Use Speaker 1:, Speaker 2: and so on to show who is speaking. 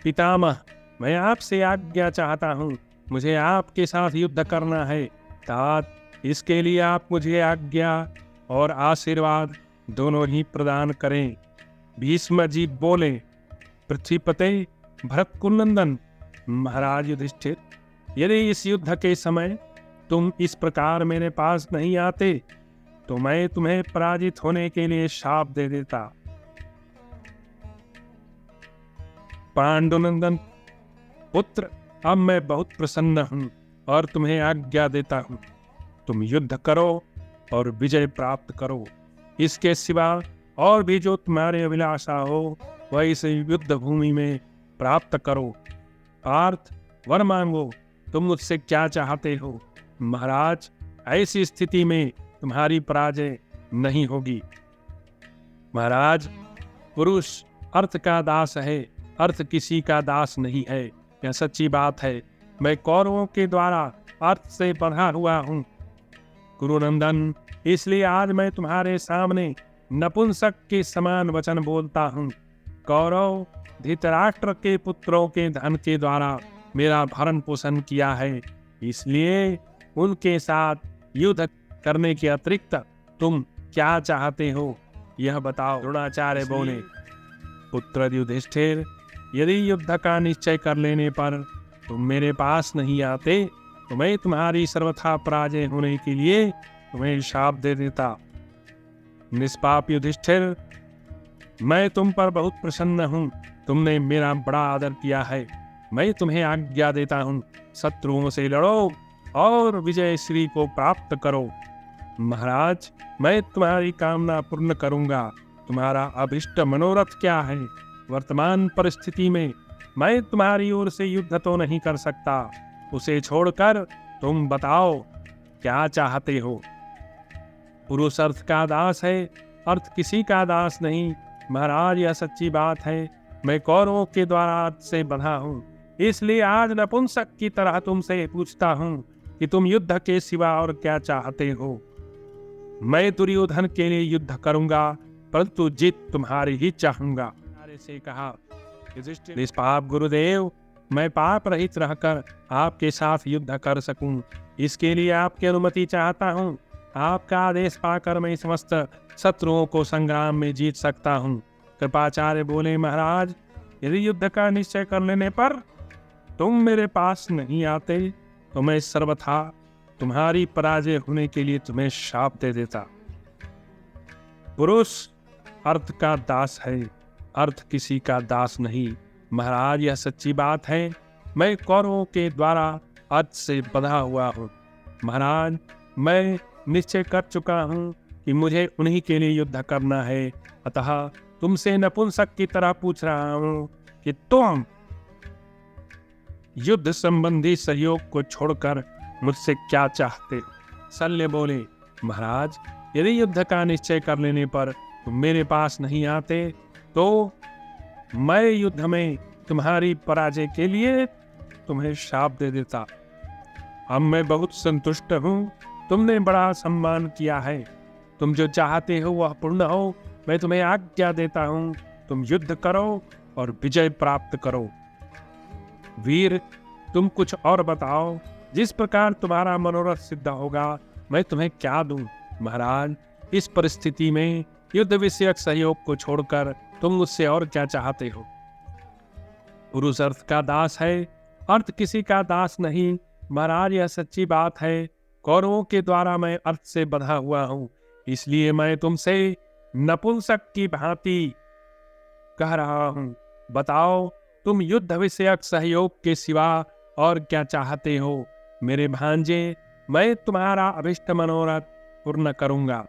Speaker 1: पितामह, मैं आपसे आज्ञा चाहता हूँ। मुझे आपके साथ युद्ध करना है। तात, इसके लिए आप मुझे आज्ञा और आशीर्वाद दोनों ही प्रदान करें। भीष्म जी बोले, पृथ्वीपते भरत कुलनंदन, महाराज युधिष्ठिर, यदि इस युद्ध के समय तुम इस प्रकार मेरे पास नहीं आते तो मैं तुम्हें पराजित होने के लिए शाप दे देता। पांडुनंदन पुत्र, अब मैं बहुत प्रसन्न हूं और तुम्हें आज्ञा देता हूं। तुम युद्ध करो और विजय प्राप्त करो। इसके सिवा और भी जो तुम्हारे अभिलाषा हो वह इस युद्ध भूमि में प्राप्त करो। पार्थ, वर मांगो, तुम मुझसे क्या चाहते हो? महाराज, ऐसी स्थिति में तुम्हारी पराजय नहीं होगी। महाराज, पुरुष अर्थ का दास है, अर्थ किसी का दास नहीं है। यह सच्ची बात है। मैं कौरवों के द्वारा अर्थ से बंधा हुआ हूँ। गुरुनंदन, इसलिए आज मैं तुम्हारे सामने नपुंसक के समान वचन बोलता हूँ। कौरव धृतराष्ट्र के पुत्रों के धन के द्वारा मेरा भरण पोषण किया है, इसलिए उनके साथ युद्ध करने के अतिरिक्त तुम क्या चाहते हो, यह बताओ। द्रोणाचार्य बोले, पुत्र युधिष्ठिर, यदि युद्ध का निश्चय कर लेने पर तुम मेरे पास नहीं आते तो मैं तुम्हारी सर्वथा पराजय होने के लिए तुम्हें शाप दे देता। निष्पाप युधिष्ठिर, मैं तुम पर बहुत प्रसन्न हूँ। तुमने मेरा बड़ा आदर किया है। मैं तुम्हें आज्ञा देता हूँ, शत्रुओं से लड़ो और विजय श्री को प्राप्त करो। महाराज, मैं तुम्हारी कामना पूर्ण करूंगा। तुम्हारा अभिष्ट मनोरथ क्या है? वर्तमान परिस्थिति में मैं तुम्हारी ओर से युद्ध तो नहीं कर सकता। उसे छोड़कर तुम बताओ क्या चाहते हो। पुरुष अर्थ का दास है, अर्थ किसी का दास नहीं। महाराज, यह सच्ची बात है। मैं कौरवों के द्वारा अर्थ से बंधा हूँ, इसलिए आज नपुंसक की तरह तुमसे पूछता हूँ कि तुम युद्ध के सिवा और क्या चाहते हो। मैं दुर्योधन के लिए युद्ध करूंगा, परंतु जीत तुम्हारी ही चाहूंगा। से कहा, निष्पाप गुरुदेव, मैं पाप रहित रहकर आपके साथ युद्ध कर सकूं, इसके लिए आपकी अनुमति चाहता हूं। आपका आदेश पाकर मैं समस्त शत्रुओं को संग्राम में जीत सकता हूं। कृपाचार्य बोले, महाराज, यदि युद्ध का निश्चय कर लेने पर तुम मेरे पास नहीं आते तो मैं सर्वथा तुम्हारी पराजय होने के लिए तुम्हें शाप दे देता। पुरुष अर्थ का दास है, अर्थ किसी का दास नहीं। महाराज, यह सच्ची बात है। मैं कौरवों के द्वारा अर्थ से बंधा हुआ हूँ। महाराज, मैं निश्चय कर चुका हूँ कि मुझे उन्हीं के लिए युद्ध करना है। अतः तुमसे नपुंसक की तरह पूछ रहा हूँ कि तुम युद्ध संबंधी सहयोग को छोड़कर मुझसे क्या चाहते हो? शल्य बोले, महाराज, यदि युद्ध का निश्चय कर लेने पर तुम मेरे पास नहीं आते तो मैं युद्ध में तुम्हारी पराजय के लिए तुम्हें शाप दे देता। अब मैं बहुत संतुष्ट हूँ। तुमने बड़ा सम्मान किया है। तुम जो चाहते हो वह पूर्ण हो। मैं तुम्हें आज्ञा देता हूँ, तुम युद्ध करो और विजय प्राप्त करो। वीर, तुम कुछ और बताओ। जिस प्रकार तुम्हारा मनोरथ सिद्ध होगा मैं तुम्हें क्या दूं। महाराज, इस परिस्थिति में युद्ध विषयक सहयोग को छोड़कर तुम मुझसे और क्या चाहते हो? पुरुष अर्थ का दास है, अर्थ किसी का दास नहीं। महाराज, यह सच्ची बात है। कौरवों के द्वारा मैं अर्थ से बंधा हुआ हूँ, इसलिए मैं तुमसे नपुंसक की भांति कह रहा हूँ। बताओ, तुम युद्ध विषयक सहयोग के सिवा और क्या चाहते हो? मेरे भांजे, मैं तुम्हारा अभिष्ट मनोरथ पूर्ण करूंगा।